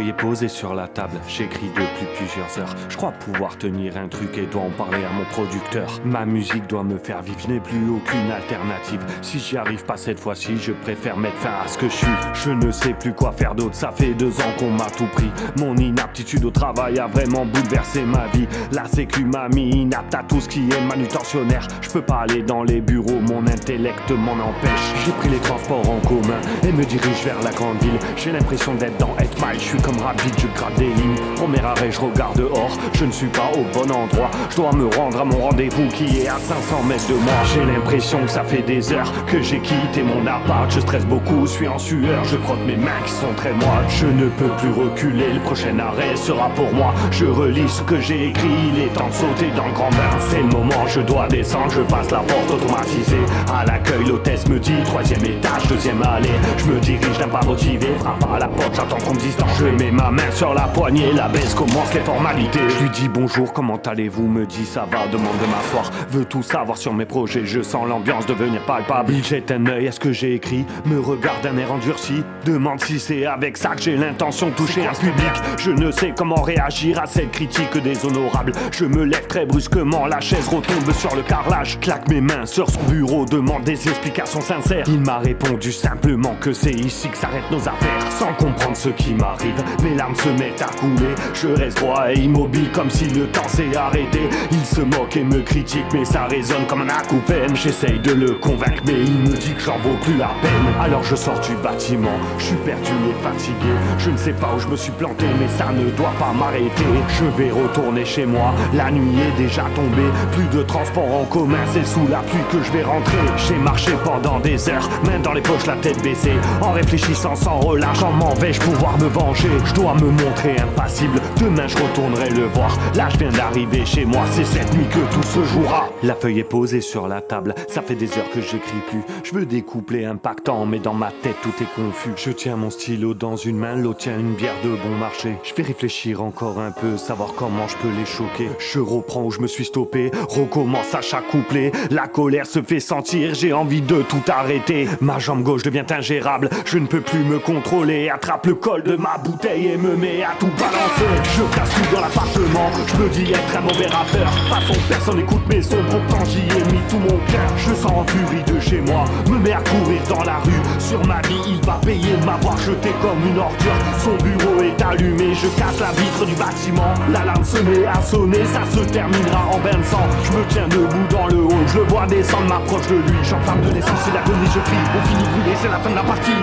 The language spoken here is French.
feuille est posée sur la table, j'écris depuis plusieurs heures. Je crois pouvoir tenir un truc et dois en parler à mon producteur. Ma musique doit me faire vivre, je n'ai plus aucune alternative. Si j'y arrive pas cette fois-ci, je préfère mettre fin à ce que je suis. Je ne sais plus quoi faire d'autre, ça fait 2 ans qu'on m'a tout pris. Mon inaptitude au travail a vraiment bouleversé ma vie. La sécu m'a mis inapte à tout ce qui est manutentionnaire. Je peux pas aller dans les bureaux, mon intellect m'en empêche. J'ai pris les transports en commun et me dirige vers la grande ville. J'ai l'impression d'être dans 8 Mile, je suis comme Rabbit, je gratte des lignes. Premier arrêt, je regarde dehors, je ne suis pas au bon endroit. Je dois me rendre à mon rendez-vous qui est à 500 mètres de moi. J'ai l'impression que ça fait des heures que j'ai quitté mon appart. Je stresse beaucoup, suis en sueur, je frotte mes mains qui sont très moites. Je ne peux plus reculer, le prochain arrêt sera pour moi. Je relis ce que j'ai écrit, il est temps de sauter dans le grand bain. C'est le moment, je dois descendre, je passe la porte automatisée. À l'accueil, l'hôtesse me dit 3e étage, 2e allée. Je me dirige d'un pas motivé, frappe à la porte, j'attends qu'on me dise non. Je mets ma main sur la poignée, la baisse commence les formalités. Je lui dis bonjour, comment allez-vous, me dit ça va, demande de m'asseoir. Veut tout savoir sur mes projets, je sens l'ambiance devenir palpable. Il jette un œil à ce que j'ai écrit, me regarde d'un air endurci. Demande si c'est avec ça que j'ai l'intention de toucher un public. Je ne sais comment réagir à cette critique déshonorable. Je me lève très brusquement, la chaise retombe sur le carrelage. Claque mes mains sur son bureau, demande des explications sincères. Il m'a répondu simplement que c'est ici que s'arrêtent nos affaires. Sans comprendre ce qui m'arrive, mes larmes se mettent à couler. Je reste droit et immobile comme si le temps s'est arrêté. Il se moque et me critique mais ça résonne comme un acouphène. J'essaye de le convaincre mais il me dit que j'en vaux plus la peine. Alors je sors du bâtiment, je suis perdu et fatigué. Je ne sais pas où je me suis planté mais ça ne doit pas m'arrêter. Je vais retourner chez moi, la nuit est déjà tombée. Plus de transport en commun, c'est sous la pluie que je vais rentrer. J'ai marché pendant des heures, main dans les poches, la tête baissée. En réfléchissant sans relâche, comment vais-je pouvoir me venger? Je dois me montrer impassible, demain je retournerai le voir. Là je viens d'arriver chez moi, c'est cette nuit que tout se jouera. La feuille est posée sur la table, ça fait des heures que j'écris plus. Je veux des couplets impactants, mais dans ma tête tout est confus. Je tiens mon stylo dans une main, l'autre tient une bière de bon marché. Je vais réfléchir encore un peu, savoir comment je peux les choquer. Je reprends où je me suis stoppé, recommence à chaque couplet. La colère se fait sentir, j'ai envie de tout arrêter. Ma jambe gauche devient ingérable, je ne peux plus me contrôler. Attrape le col de ma bouteille et me met à tout balancer. Je casse tout dans l'appartement, je me dis être un mauvais rappeur. De toute façon personne n'écoute mes sons, pourtant j'y ai mis tout mon cœur. Je sens en furie de chez moi, me mets à courir dans la rue. Sur ma vie il va payer de m'avoir jeté comme une ordure. Son bureau est allumé, je casse la vitre du bâtiment. L'alarme se met à sonner, ça se terminera en bain de sang. Je me tiens debout dans le hall, je le vois descendre, m'approche de lui. J'enflamme de l'essence, c'est l'agonie, je crie. On finit brûlé, c'est la fin de la partie.